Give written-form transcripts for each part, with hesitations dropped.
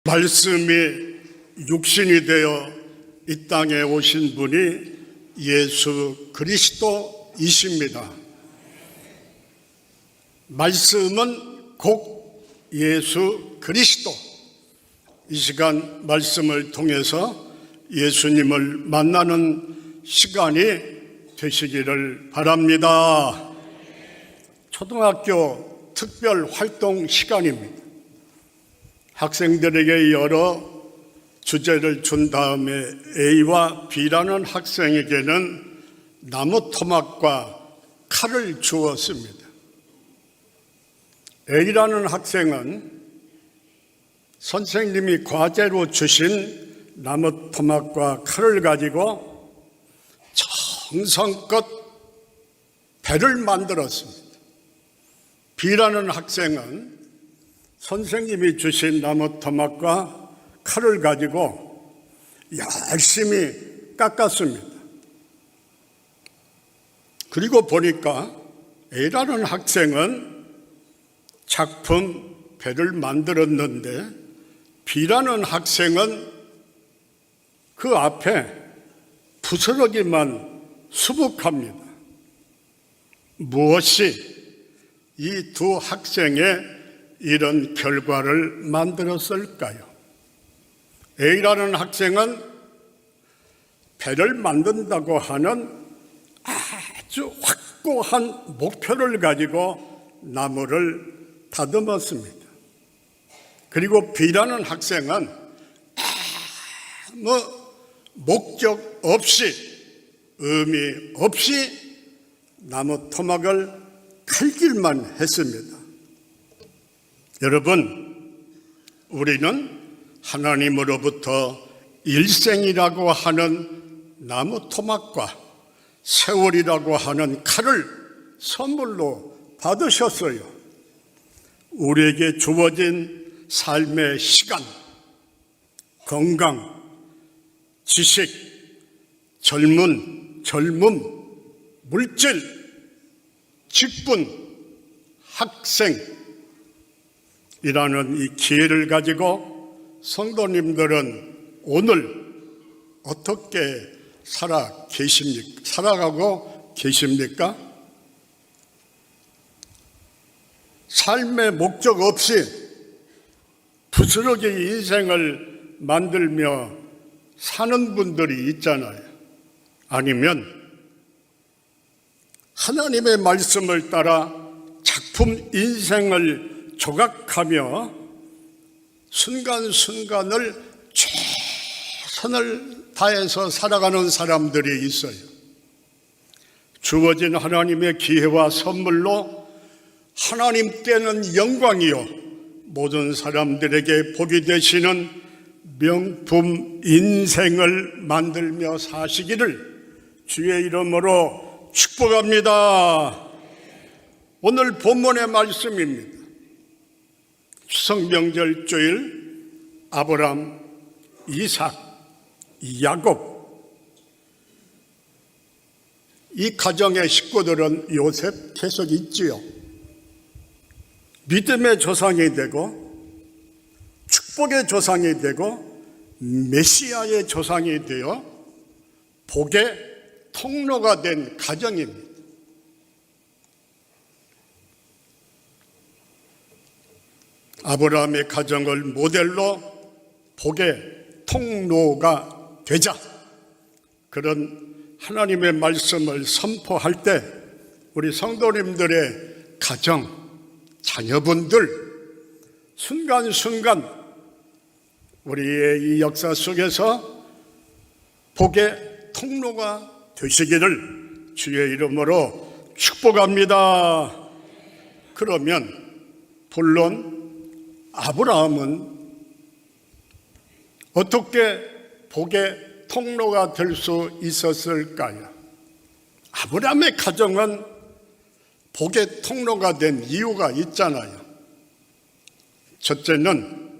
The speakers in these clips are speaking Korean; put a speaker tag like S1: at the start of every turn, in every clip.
S1: 말씀이 육신이 되어 이 땅에 오신 분이 예수 그리스도이십니다. 말씀은 곧 예수 그리스도. 이 시간 말씀을 통해서 예수님을 만나는 시간이 되시기를 바랍니다. 초등학교 특별 활동 시간입니다. 학생들에게 여러 주제를 준 다음에 A와 B라는 학생에게는 나무 토막과 칼을 주었습니다. A라는 학생은 선생님이 과제로 주신 나무 토막과 칼을 가지고 정성껏 배를 만들었습니다. B라는 학생은 선생님이 주신 나무 토막과 칼을 가지고 열심히 깎았습니다. 그리고 보니까 A라는 학생은 작품 배를 만들었는데 B라는 학생은 그 앞에 부스러기만 수북합니다. 무엇이 이 두 학생의 이런 결과를 만들었을까요? A라는 학생은 배를 만든다고 하는 아주 확고한 목표를 가지고 나무를 다듬었습니다. 그리고 B라는 학생은 아무 목적 없이, 의미 없이 나무 토막을 칼질만 했습니다. 여러분, 우리는 하나님으로부터 일생이라고 하는 나무 토막과 세월이라고 하는 칼을 선물로 받으셨어요. 우리에게 주어진 삶의 시간, 건강, 지식, 젊음, 물질, 직분, 학생, 이라는 이 기회를 가지고 성도님들은 오늘 어떻게 살아가고 계십니까? 삶의 목적 없이 부스러기 인생을 만들며 사는 분들이 있잖아요. 아니면 하나님의 말씀을 따라 작품 인생을 조각하며 순간순간을 최선을 다해서 살아가는 사람들이 있어요. 주어진 하나님의 기회와 선물로 하나님께는 영광이요 모든 사람들에게 복이 되시는 명품 인생을 만들며 사시기를 주의 이름으로 축복합니다. 오늘 본문의 말씀입니다. 추석명절 주일 아브람, 이삭, 야곱, 이 가정의 식구들은 요셉 계속 있지요. 믿음의 조상이 되고 축복의 조상이 되고 메시아의 조상이 되어 복의 통로가 된 가정입니다. 아브라함의 가정을 모델로 복의 통로가 되자, 그런 하나님의 말씀을 선포할 때 우리 성도님들의 가정, 자녀분들 순간순간 우리의 이 역사 속에서 복의 통로가 되시기를 주의 이름으로 축복합니다. 그러면 물론 아브라함은 어떻게 복의 통로가 될 수 있었을까요? 아브라함의 가정은 복의 통로가 된 이유가 있잖아요. 첫째는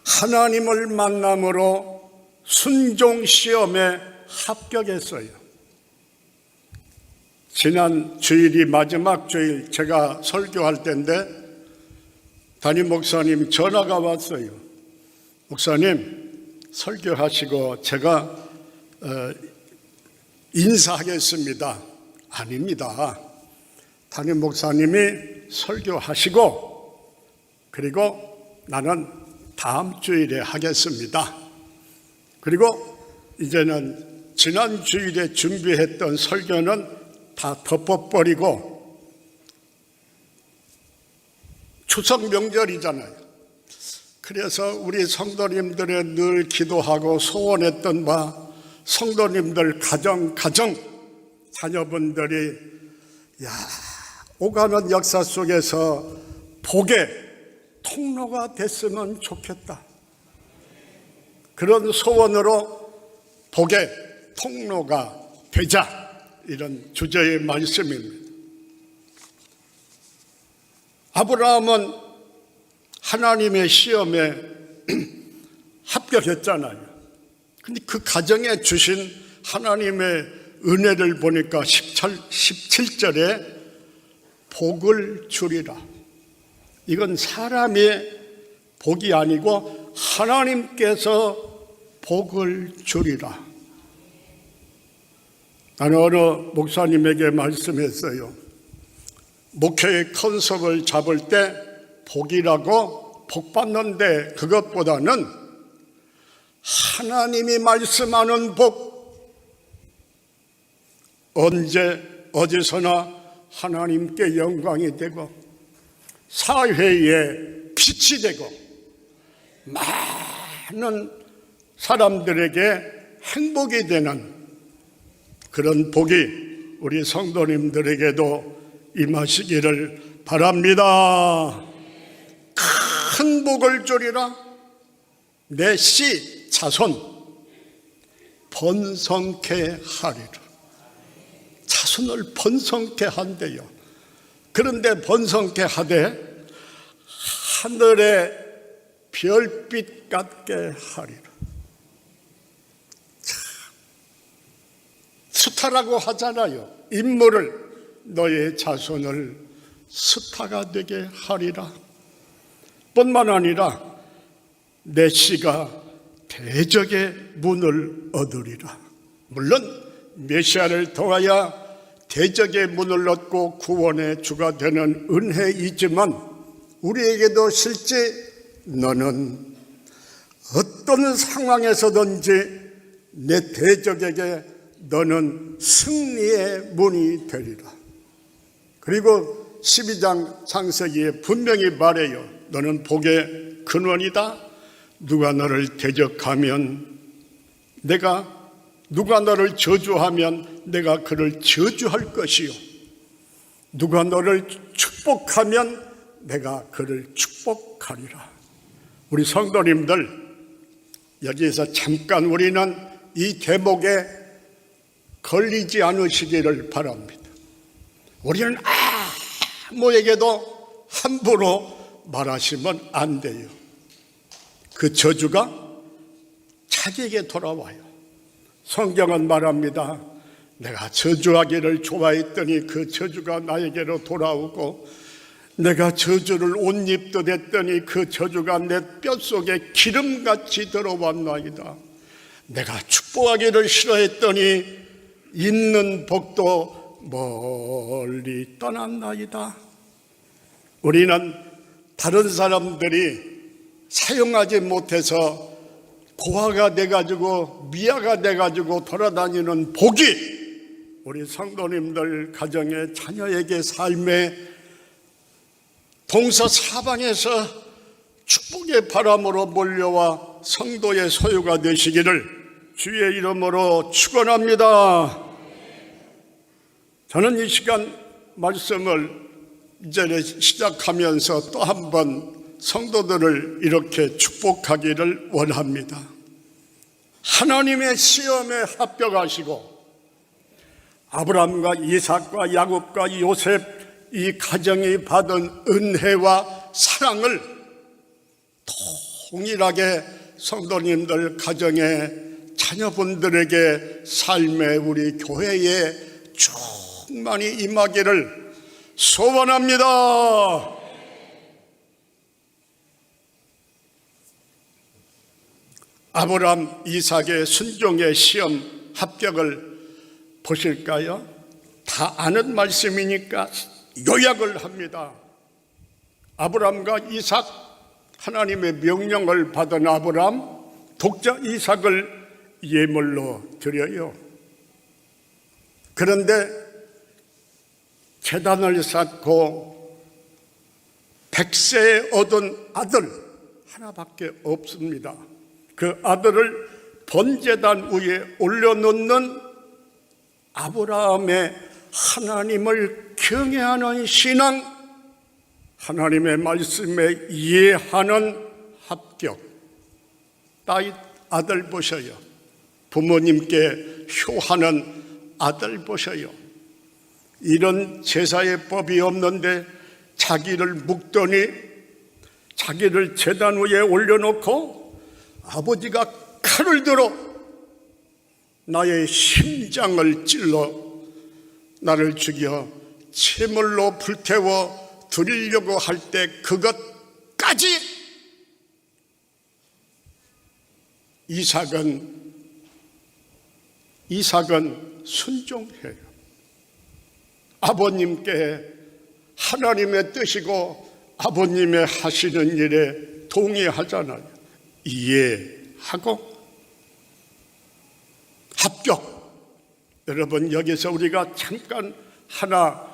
S1: 하나님을 만남으로 순종 시험에 합격했어요. 지난 주일이 마지막 주일 제가 설교할 때인데 담임 목사님 전화가 왔어요. 목사님 설교하시고 제가 인사하겠습니다. 아닙니다. 담임 목사님이 설교하시고 그리고 나는 다음 주일에 하겠습니다. 그리고 이제는 지난 주일에 준비했던 설교는 다 덮어버리고 추석 명절이잖아요. 그래서 우리 성도님들의 늘 기도하고 소원했던 바 성도님들 가정 자녀분들이 오가는 역사 속에서 복의 통로가 됐으면 좋겠다. 그런 소원으로 복의 통로가 되자, 이런 주제의 말씀입니다. 아브라함은 하나님의 시험에 합격했잖아요. 근데 그 가정에 주신 하나님의 은혜를 보니까 17절에 복을 주리라. 이건 사람의 복이 아니고 하나님께서 복을 주리라. 나는 어느 목사님에게 말씀했어요. 목회의 컨셉을 잡을 때 복이라고 복 받는데 그것보다는 하나님이 말씀하는 복, 언제 어디서나 하나님께 영광이 되고 사회에 빛이 되고 많은 사람들에게 행복이 되는 그런 복이 우리 성도님들에게도 임하시기를 바랍니다. 큰 복을 주리라. 내 씨 자손 번성케 하리라. 자손을 번성케 한대요. 그런데 번성케 하되 하늘의 별빛 같게 하리라. 스타라고 하잖아요. 인물을, 너의 자손을 스타가 되게 하리라. 뿐만 아니라 내 씨가 대적의 문을 얻으리라. 물론 메시아를 통하여 대적의 문을 얻고 구원의 주가 되는 은혜이지만 우리에게도 실제 너는 어떤 상황에서든지 내 대적에게 너는 승리의 문이 되리라. 그리고 12장 창세기에 분명히 말해요. 너는 복의 근원이다. 누가 너를 대적하면 누가 너를 저주하면 내가 그를 저주할 것이요, 누가 너를 축복하면 내가 그를 축복하리라. 우리 성도님들, 여기에서 잠깐 우리는 이 대목에 걸리지 않으시기를 바랍니다. 우리는 아무에게도 함부로 말하시면 안 돼요. 그 저주가 자기에게 돌아와요. 성경은 말합니다. 내가 저주하기를 좋아했더니 그 저주가 나에게로 돌아오고, 내가 저주를 옷 입듯 했더니 그 저주가 내 뼛속에 기름같이 들어왔나이다. 내가 축복하기를 싫어했더니 있는 복도 멀리 떠났나이다. 우리는 다른 사람들이 사용하지 못해서 고아가 돼가지고 미아가 돼가지고 돌아다니는 복이 우리 성도님들 가정의 자녀에게 삶의 동서사방에서 축복의 바람으로 몰려와 성도의 소유가 되시기를 주의 이름으로 축원합니다. 저는 이 시간 말씀을 이제 시작하면서 또 한 번 성도들을 이렇게 축복하기를 원합니다. 하나님의 시험에 합격하시고 아브라함과 이삭과 야곱과 요셉, 이 가정이 받은 은혜와 사랑을 동일하게 성도님들 가정의 자녀분들에게 삶의 우리 교회에 충만히 임하기를 소원합니다. 아브라함, 이삭의 순종의 시험 합격을 보실까요? 다 아는 말씀이니까 요약을 합니다. 아브라함과 이삭, 하나님의 명령을 받은 아브라함, 독자 이삭을 예물로 드려요. 그런데 제단을 쌓고 100세에 얻은 아들 하나밖에 없습니다. 그 아들을 번제단 위에 올려놓는 아브라함의 하나님을 경외하는 신앙, 하나님의 말씀에 이해하는 합격. 딸 아들 보셔요. 부모님께 효하는 아들 보셔요. 이런 제사의 법이 없는데 자기를 묵더니 자기를 제단 위에 올려놓고 아버지가 칼을 들어 나의 심장을 찔러 나를 죽여 채물로 불태워 드리려고 할 때 그것까지 이삭은 순종해요. 아버님께 하나님의 뜻이고 아버님의 하시는 일에 동의하잖아요. 이해하고 합격. 여러분, 여기서 우리가 잠깐 하나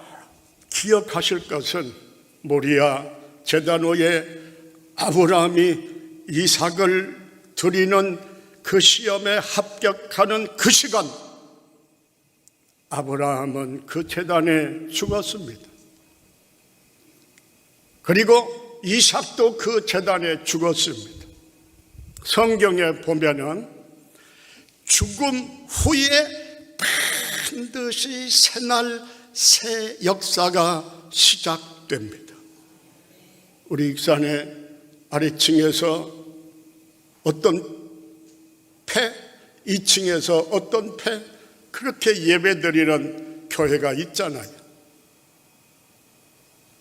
S1: 기억하실 것은 모리아 제단 위에 아브라함이 이삭을 드리는 그 시험에 합격하는 그 시간, 아브라함은 그 제단에 죽었습니다. 그리고 이삭도 그 제단에 죽었습니다. 성경에 보면은 죽음 후에 반드시 새날 새 역사가 시작됩니다. 우리 익산의 아래층에서 어떤 패, 2층에서 어떤 패, 그렇게 예배드리는 교회가 있잖아요.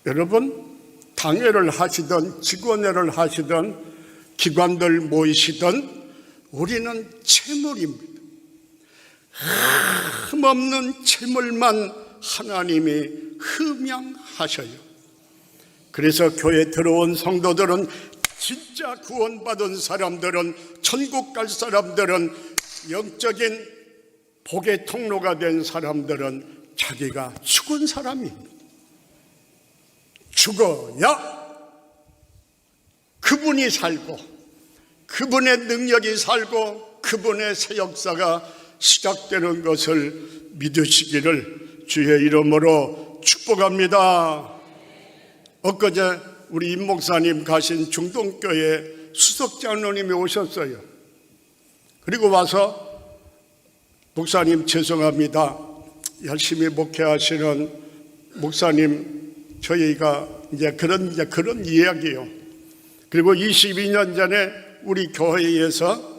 S1: 여러분, 당회를 하시든 직원회를 하시든 기관들 모이시든 우리는 채물입니다. 흠없는 채물만 하나님이 흠양하셔요. 그래서 교회에 들어온 성도들은, 진짜 구원받은 사람들은, 천국 갈 사람들은, 영적인 복의 통로가 된 사람들은 자기가 죽은 사람입니다. 죽어야 그분이 살고 그분의 능력이 살고 그분의 새 역사가 시작되는 것을 믿으시기를 주의 이름으로 축복합니다. 엊그제 우리 임 목사님 가신 중동교회 수석장로님이 오셨어요. 그리고 와서 목사님 죄송합니다. 열심히 목회하시는 목사님, 저희가 이제 그런 이야기예요. 그리고 22년 전에 우리 교회에서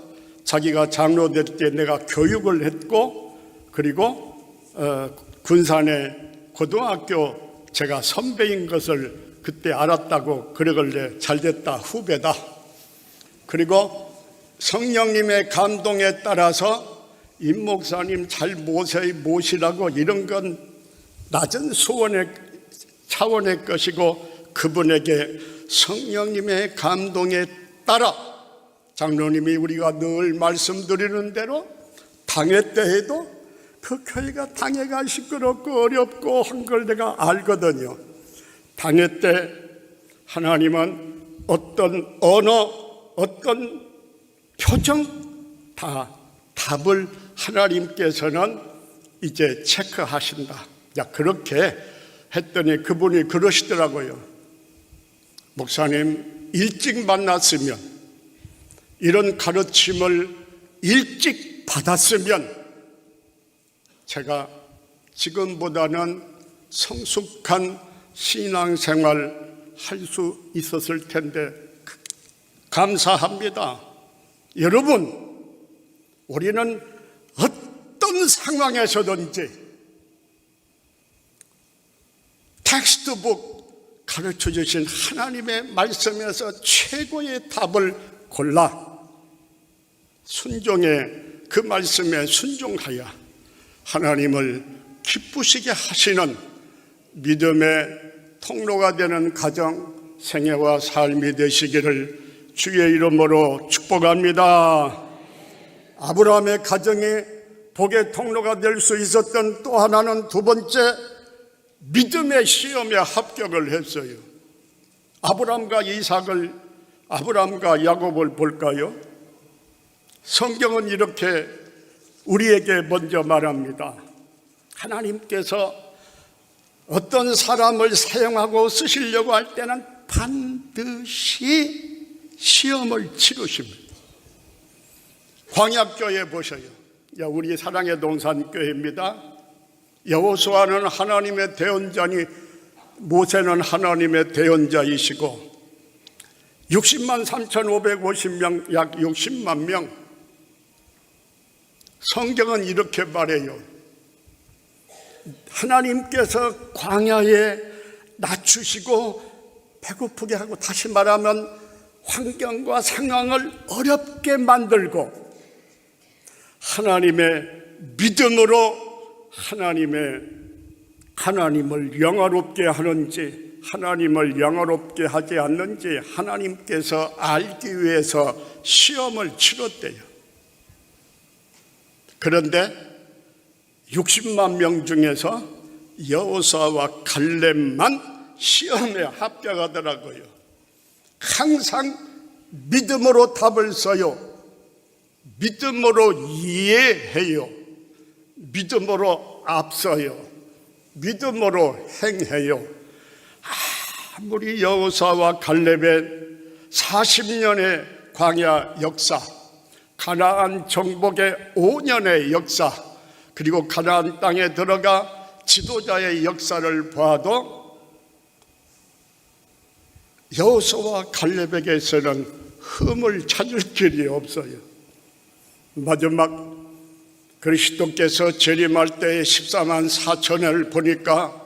S1: 자기가 장로 될 때 내가 교육을 했고, 그리고 군산의 고등학교 제가 선배인 것을 그때 알았다고 그러길래 잘됐다, 후배다. 그리고 성령님의 감동에 따라서 임 목사님 잘 모시라고, 이런 건 낮은 소원의 차원의 것이고, 그분에게 성령님의 감동에 따라 장로님이 우리가 늘 말씀드리는 대로 당회 때에도 그 교회가 당회가 시끄럽고 어렵고 한 걸 내가 알거든요. 당회 때 하나님은 어떤 언어, 어떤 표정 다 답을 하나님께서는 이제 체크하신다. 야, 그렇게 했더니 그분이 그러시더라고요. 목사님, 일찍 만났으면, 이런 가르침을 일찍 받았으면 제가 지금보다는 성숙한 신앙생활 할 수 있었을 텐데 감사합니다. 여러분, 우리는 어떤 상황에서든지 텍스트북 가르쳐 주신 하나님의 말씀에서 최고의 답을 골라 순종의 그 말씀에 순종하여 하나님을 기쁘시게 하시는 믿음의 통로가 되는 가정, 생애와 삶이 되시기를 주의 이름으로 축복합니다. 아브라함의 가정이 복의 통로가 될 수 있었던 또 하나는 두 번째, 믿음의 시험에 합격을 했어요. 아브라함과 이삭을, 아브라함과 야곱을 볼까요? 성경은 이렇게 우리에게 먼저 말합니다. 하나님께서 어떤 사람을 사용하고 쓰시려고 할 때는 반드시 시험을 치르십니다. 광약교회 보셔요. 우리 사랑의 동산교회입니다. 여호수아는 하나님의 대언자니 모세는 하나님의 대언자이시고 60만 3,550명, 약 60만 명. 성경은 이렇게 말해요. 하나님께서 광야에 낮추시고 배고프게 하고, 다시 말하면 환경과 상황을 어렵게 만들고 하나님의 믿음으로 하나님을 영화롭게 하는지 하나님을 영화롭게 하지 않는지 하나님께서 알기 위해서 시험을 치렀대요. 그런데 60만 명 중에서 여호수아와 갈렙만 시험에 합격하더라고요. 항상 믿음으로 답을 써요. 믿음으로 이해해요. 믿음으로 앞서요. 믿음으로 행해요. 아무리 여호수아와 갈렙의 40년의 광야 역사, 가나안 정복의 5년의 역사, 그리고 가나안 땅에 들어가 지도자의 역사를 봐도 여호수아와 갈렙에게서는 흠을 찾을 길이 없어요. 마지막 그리스도께서 재림할 때의 14만 4천을 보니까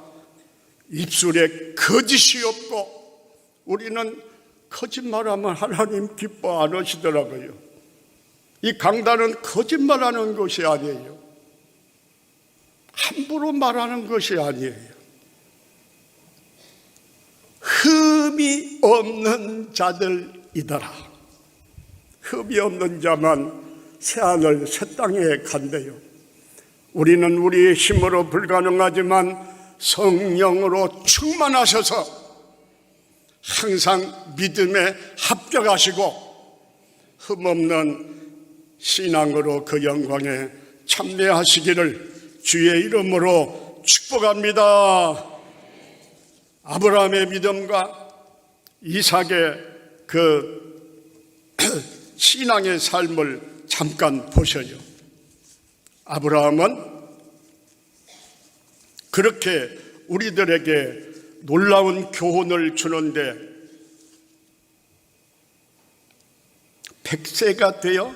S1: 입술에 거짓이 없고, 우리는 거짓말하면 하나님 기뻐 안 하시더라고요. 이 강단은 거짓말하는 것이 아니에요. 함부로 말하는 것이 아니에요. 흠이 없는 자들이더라. 흠이 없는 자만 새하늘 새 땅에 간대요. 우리는 우리의 힘으로 불가능하지만 성령으로 충만하셔서 항상 믿음에 합격하시고 흠없는 신앙으로 그 영광에 참여하시기를 주의 이름으로 축복합니다. 아브라함의 믿음과 이삭의 그 신앙의 삶을 잠깐 보셔요. 아브라함은 그렇게 우리들에게 놀라운 교훈을 주는데 100세가 되어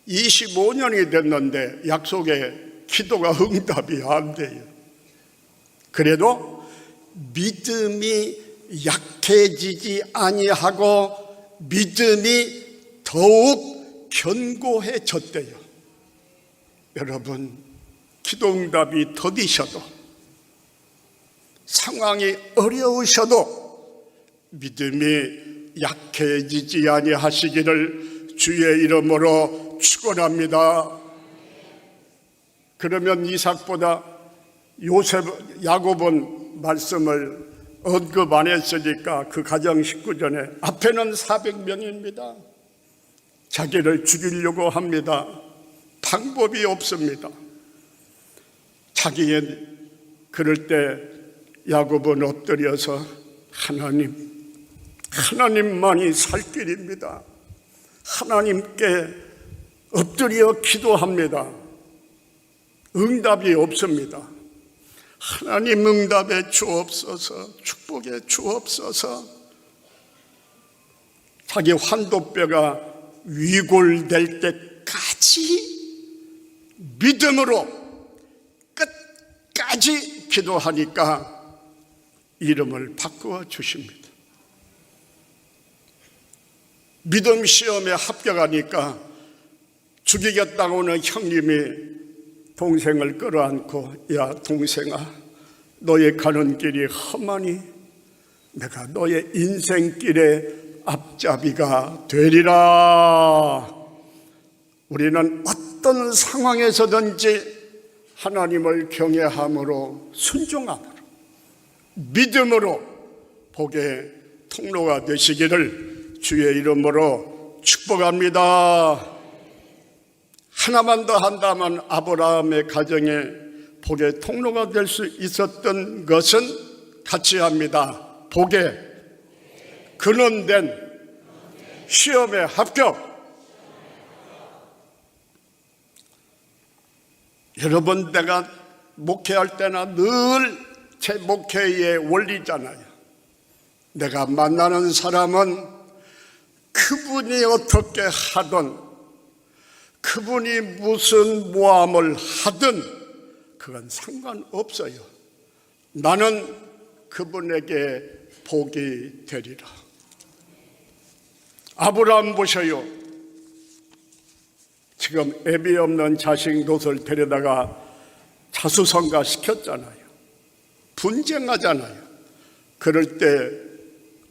S1: 25년이 됐는데 약속의 기도가 응답이 안 돼요. 그래도 믿음이 약해지지 아니하고 믿음이 더욱 견고해졌대요. 여러분, 기도 응답이 더디셔도, 상황이 어려우셔도 믿음이 약해지지 아니하시기를 주의 이름으로 축원합니다. 그러면 이삭보다 야곱은 말씀을 언급 안 했으니까 그 가정 식구 전에 앞에는 400명입니다. 자기를 죽이려고 합니다. 방법이 없습니다. 자기의 그럴 때 야곱은 엎드려서 하나님만이 살 길입니다. 하나님께 엎드려 기도합니다. 응답이 없습니다. 하나님 응답에 주옵소서, 축복에 주옵소서. 자기 환도뼈가 위골될 때까지 믿음으로 끝까지 기도하니까 이름을 바꾸어 주십니다. 믿음 시험에 합격하니까 죽이겠다고는 형님이 동생을 끌어안고, 야 동생아, 너의 가는 길이 험하니 내가 너의 인생길의 앞잡이가 되리라. 우리는 어떤 상황에서든지 하나님을 경외함으로, 순종함으로, 믿음으로 복의 통로가 되시기를 주의 이름으로 축복합니다. 하나만 더 한다면 아브라함의 가정에 복의 통로가 될 수 있었던 것은 같이 합니다. 복의 근원된 시험에 합격. 여러분, 내가 목회할 때나 늘 제 목회의 원리잖아요. 내가 만나는 사람은 그분이 어떻게 하든, 그분이 무슨 모함을 하든 그건 상관없어요. 나는 그분에게 복이 되리라. 아브라함 보셔요. 지금 애비 없는 자식 노릇을 데려다가 자수성가 시켰잖아요. 분쟁하잖아요. 그럴 때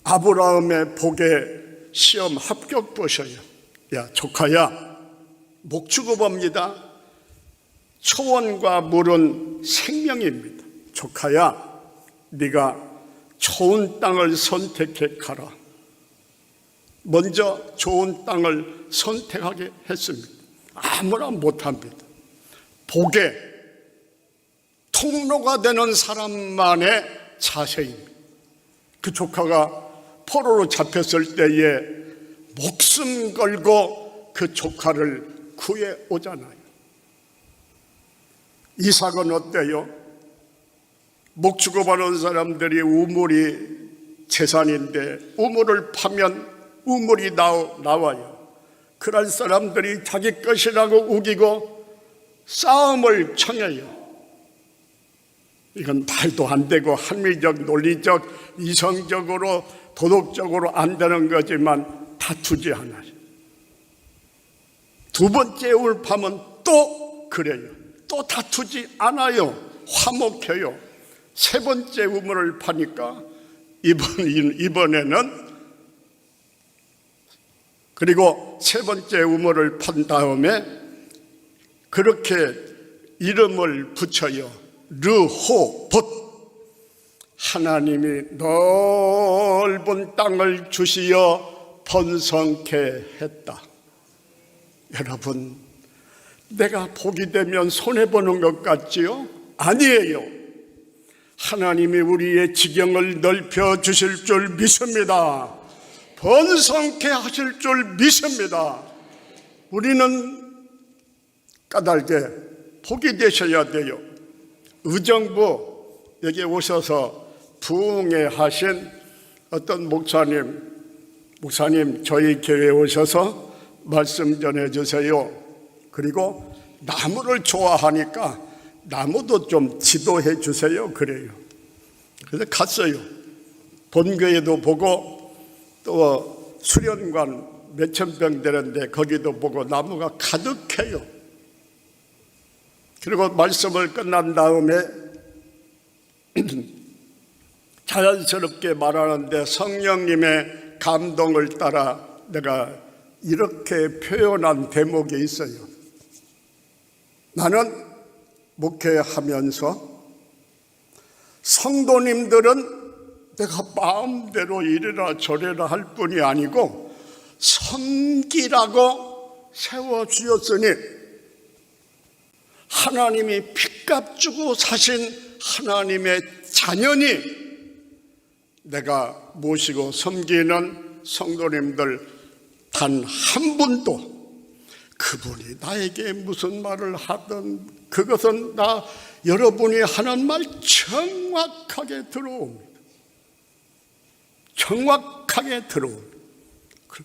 S1: 아브라함의 복의 시험 합격 보셔요. 야 조카야, 목 주고 봅니다. 초원과 물은 생명입니다. 조카야, 네가 좋은 땅을 선택해 가라. 먼저 좋은 땅을 선택하게 했습니다. 아무나 못합니다. 복의 통로가 되는 사람만의 자세입니다. 그 조카가 포로로 잡혔을 때에 목숨 걸고 그 조카를 구해 오잖아요. 이삭은 어때요? 목 주고 받은 사람들이 우물이 재산인데 우물을 파면 우물이 나와요. 그럴 사람들이 자기 것이라고 우기고 싸움을 청해요. 이건 말도 안 되고 합리적, 논리적, 이성적으로, 도덕적으로 안 되는 거지만 다투지 않아요. 두 번째 우물 파면 또 그래요. 또 다투지 않아요. 화목해요. 세 번째 우물을 파니까 이번에는, 그리고 세 번째 우물을 판 다음에 그렇게 이름을 붙여요. 르호봇. 하나님이 넓은 땅을 주시어 번성케 했다. 여러분, 내가 복이 되면 손해보는 것 같지요? 아니에요. 하나님이 우리의 지경을 넓혀 주실 줄 믿습니다. 번성케 하실 줄 믿습니다. 우리는 까닭에 복이 되셔야 돼요. 의정부 여기 오셔서 부흥회 하신 어떤 목사님 저희 교회에 오셔서 말씀 전해주세요. 그리고 나무를 좋아하니까 나무도 좀 지도해 주세요. 그래요. 그래서 갔어요. 본교회도 보고 또 수련관 몇천 평 되는데 거기도 보고 나무가 가득해요. 그리고 말씀을 끝난 다음에 자연스럽게 말하는데 성령님의 감동을 따라 내가 이렇게 표현한 대목이 있어요. 나는 목회하면서 성도님들은 내가 마음대로 이래라 저래라 할 뿐이 아니고 섬기라고 세워주었으니 하나님이 핏값 주고 사신 하나님의 자녀니 내가 모시고 섬기는 성도님들 단 한 분도 그분이 나에게 무슨 말을 하든 그것은 다 여러분이 하는 말 정확하게 들어옵니다. 정확하게 들어옵니다.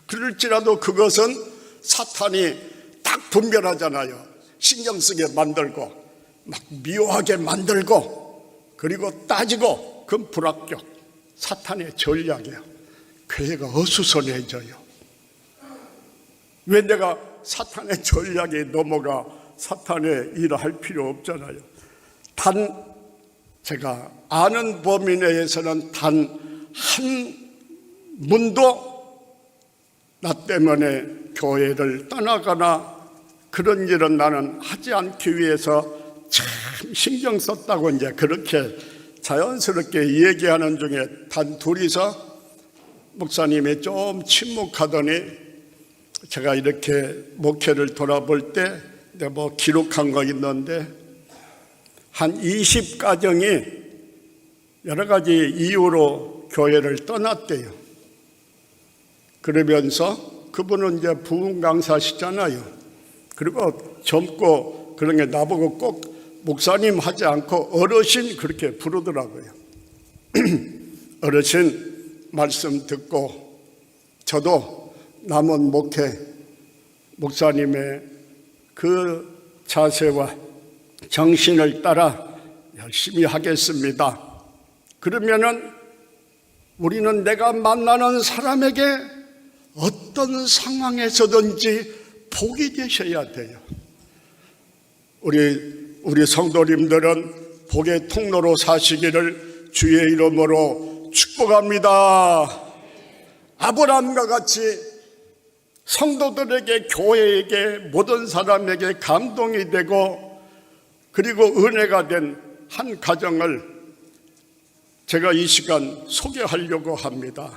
S1: 그럴지라도 그것은 사탄이 딱 분별하잖아요. 신경 쓰게 만들고 막 미워하게 만들고 그리고 따지고 그건 불합격. 사탄의 전략이에요. 교회가 어수선해져요. 왜 내가 사탄의 전략에 넘어가 사탄의 일을 할 필요 없잖아요. 단 제가 아는 범위 내에서는 단 한 문도 나 때문에 교회를 떠나거나 그런 일은 나는 하지 않기 위해서 참 신경 썼다고 이제 그렇게 자연스럽게 얘기하는 중에 단 둘이서 목사님이 좀 침묵하더니 제가 이렇게 목회를 돌아볼 때 뭐 기록한 거 있는데 한 20가정이 여러 가지 이유로 교회를 떠났대요. 그러면서 그분은 이제 부흥 강사시잖아요. 그리고 젊고 그런 게 나보고 꼭 목사님 하지 않고 어르신 그렇게 부르더라고요. 어르신 말씀 듣고 저도 남은 목사님의 그 자세와 정신을 따라 열심히 하겠습니다. 그러면은 우리는 내가 만나는 사람에게 어떤 상황에서든지 복이 되셔야 돼요. 우리 성도님들은 복의 통로로 사시기를 주의 이름으로 축복합니다. 아브라함과 같이 성도들에게, 교회에게, 모든 사람에게 감동이 되고 그리고 은혜가 된 한 가정을 제가 이 시간 소개하려고 합니다.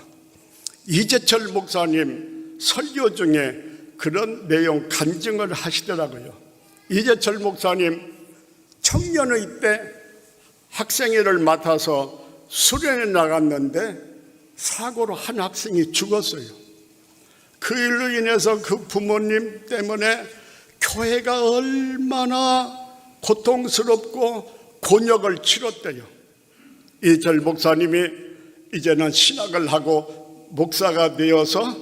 S1: 이재철 목사님 설교 중에 그런 내용 간증을 하시더라고요. 이재철 목사님 청년의 때 학생회를 맡아서 수련에 나갔는데 사고로 한 학생이 죽었어요. 그 일로 인해서 그 부모님 때문에 교회가 얼마나 고통스럽고 곤욕을 치렀대요. 이재철 목사님이 이제는 신학을 하고 목사가 되어서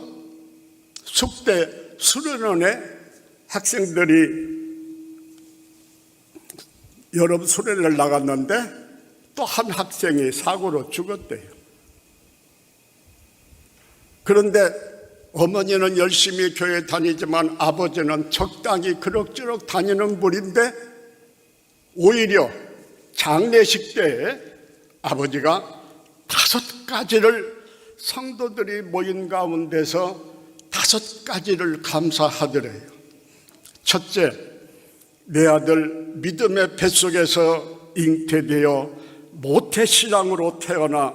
S1: 숙대 수련원에 학생들이 여름 수련을 나갔는데 또 한 학생이 사고로 죽었대요. 그런데 어머니는 열심히 교회 다니지만 아버지는 적당히 그럭저럭 다니는 분인데 오히려 장례식 때 아버지가 5가지를 성도들이 모인 가운데서 5가지를 감사하더래요. 첫째, 내 아들 믿음의 뱃속에서 잉태되어 모태신앙으로 태어나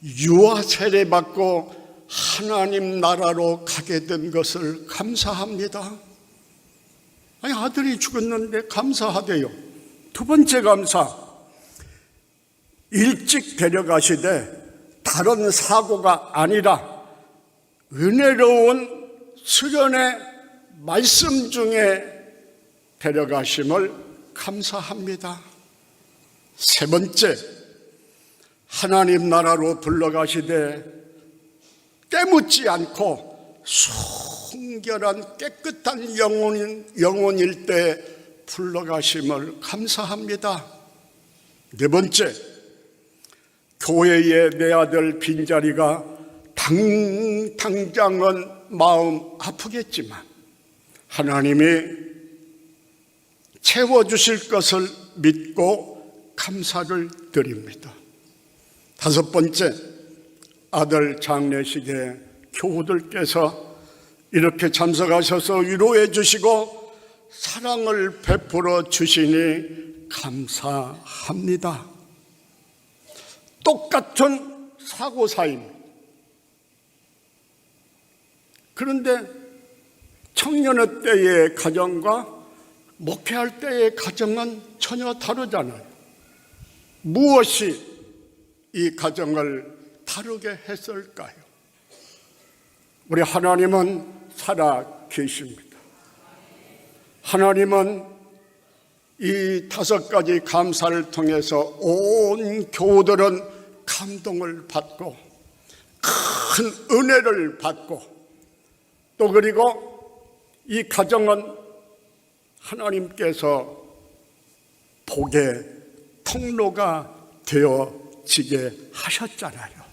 S1: 유아 세례받고 하나님 나라로 가게 된 것을 감사합니다. 아니, 아들이 죽었는데 감사하대요. 두 번째 감사, 일찍 데려가시되 다른 사고가 아니라 은혜로운 수련의 말씀 중에 데려가심을 감사합니다. 세 번째, 하나님 나라로 불러가시되 깨묻지 않고 순결한 깨끗한 영혼일 때 불러가심을 감사합니다. 네 번째, 교회에 내 아들 빈자리가 당장은 마음 아프겠지만 하나님이 채워주실 것을 믿고 감사를 드립니다. 다섯 번째, 아들 장례식에 교우들께서 이렇게 참석하셔서 위로해 주시고 사랑을 베풀어 주시니 감사합니다. 똑같은 사고사입니다. 그런데 청년의 때의 가정과 목회할 때의 가정은 전혀 다르잖아요. 무엇이 이 가정을 다르게 했을까요? 우리 하나님은 살아 계십니다. 하나님은 이 5가지 감사를 통해서 온 교우들은 감동을 받고 큰 은혜를 받고 또 그리고 이 가정은 하나님께서 복의 통로가 되어지게 하셨잖아요.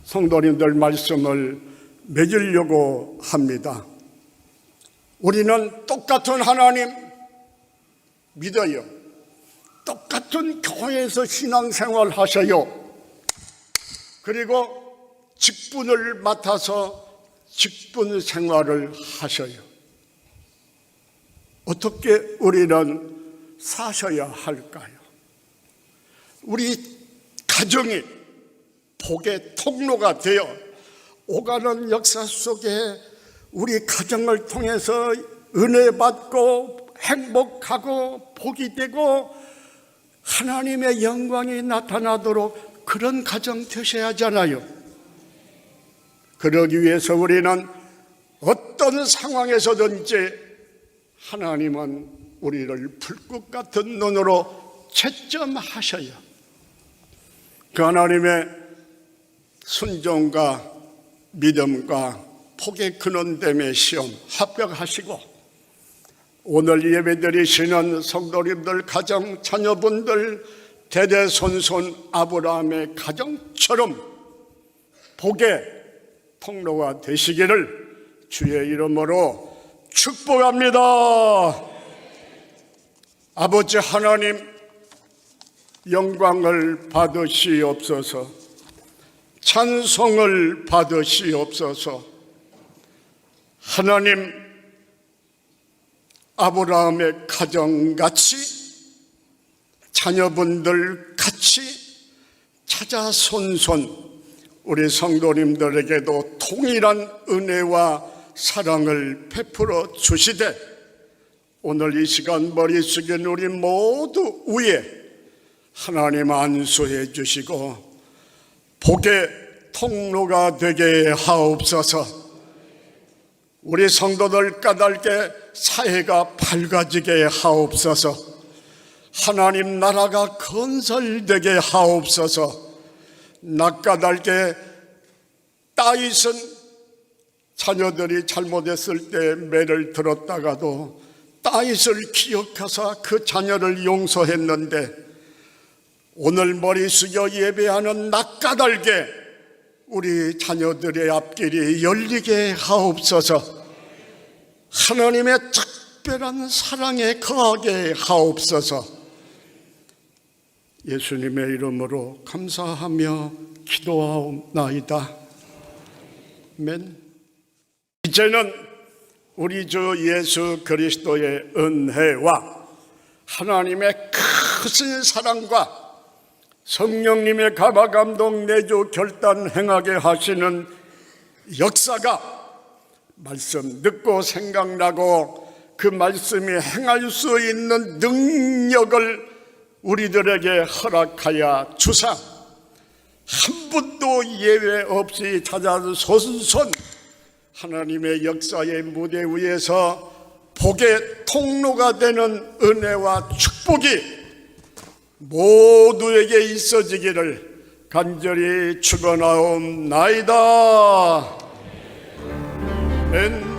S1: 성도님들 말씀을 맺으려고 합니다. 우리는 똑같은 하나님 믿어요. 똑같은 교회에서 신앙생활 하셔요. 그리고 직분을 맡아서 직분 생활을 하셔요. 어떻게 우리는 사셔야 할까요? 우리 가정이 복의 통로가 되어 오가는 역사 속에 우리 가정을 통해서 은혜 받고 행복하고 복이 되고 하나님의 영광이 나타나도록 그런 가정 되셔야 하잖아요. 그러기 위해서 우리는 어떤 상황에서든지 하나님은 우리를 불꽃 같은 눈으로 채점하셔요. 그 하나님의 순종과 믿음과 복의 근원됨의 시험 합격하시고 오늘 예배드리시는 성도님들 가정 자녀분들 대대손손 아브라함의 가정처럼 복의 통로가 되시기를 주의 이름으로 축복합니다. 아버지 하나님 영광을 받으시옵소서. 찬송을 받으시옵소서. 하나님 아브라함의 가정같이 자녀분들 같이 찾아손손 우리 성도님들에게도 동일한 은혜와 사랑을 베풀어 주시되 오늘 이 시간 머리 숙인 우리 모두 위에 하나님 안수해 주시고 복의 통로가 되게 하옵소서. 우리 성도들 까닭에 사회가 밝아지게 하옵소서. 하나님 나라가 건설되게 하옵소서. 낯까닭에 다윗은 자녀들이 잘못했을 때 매를 들었다가도 다윗을 기억하사 그 자녀를 용서했는데 오늘 머리 숙여 예배하는 낯까닭에 우리 자녀들의 앞길이 열리게 하옵소서. 하나님의 특별한 사랑에 거하게 하옵소서. 예수님의 이름으로 감사하며 기도하옵나이다. 아멘. 이제는 우리 주 예수 그리스도의 은혜와 하나님의 크신 사랑과 성령님의 가마감동 내주 결단 행하게 하시는 역사가 말씀 듣고 생각나고 그 말씀이 행할 수 있는 능력을 우리들에게 허락하여 주사 한 분도 예외 없이 찾아서 손손 하나님의 역사의 무대 위에서 복의 통로가 되는 은혜와 축복이 모두에게 있어지기를 간절히 축원하옵나이다. 아멘.